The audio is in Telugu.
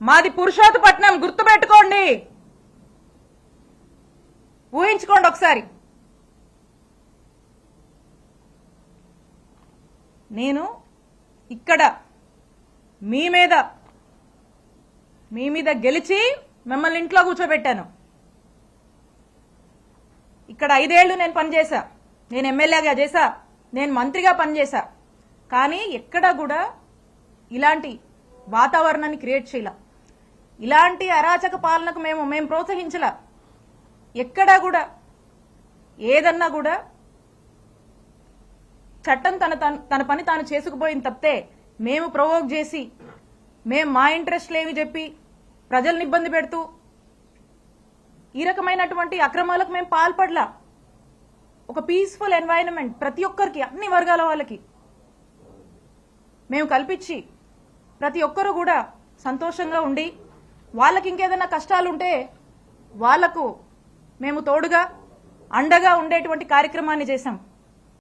మాది పురుషోత్తపట్నం, గుర్తుపెట్టుకోండి, ఊహించుకోండి ఒకసారి. నేను ఇక్కడ మీ మీద గెలిచి మిమ్మల్ని ఇంట్లో కూర్చోబెట్టాను. ఇక్కడ 5 ఏళ్లు నేను పనిచేశా, నేను ఎమ్మెల్యేగా చేశా, నేను మంత్రిగా పనిచేశా. కానీ ఎక్కడా కూడా ఇలాంటి వాతావరణాన్ని క్రియేట్ చేయలా, ఇలాంటి అరాచక పాలనకు మేము ప్రోత్సహించలా. ఎక్కడా కూడా ఏదన్నా కూడా చట్టం తన పని తాను చేసుకుపోయింది తప్పితే మేము ప్రొవోక్ చేసి మేము మా ఇంట్రెస్ట్ లేవి చెప్పి ప్రజల్ని ఇబ్బంది పెడుతూ ఈ రకమైనటువంటి అక్రమాలకు మేము పాల్పడలా. ఒక పీస్ఫుల్ ఎన్వైరన్మెంట్ ప్రతి ఒక్కరికి, అన్ని వర్గాల వాళ్ళకి మేము కల్పించి ప్రతి ఒక్కరూ కూడా సంతోషంగా ఉండి వాళ్ళకి ఇంకేదైనా కష్టాలుంటే వాళ్లకు మేము తోడుగా అండగా ఉండేటువంటి కార్యక్రమాన్ని చేశాం.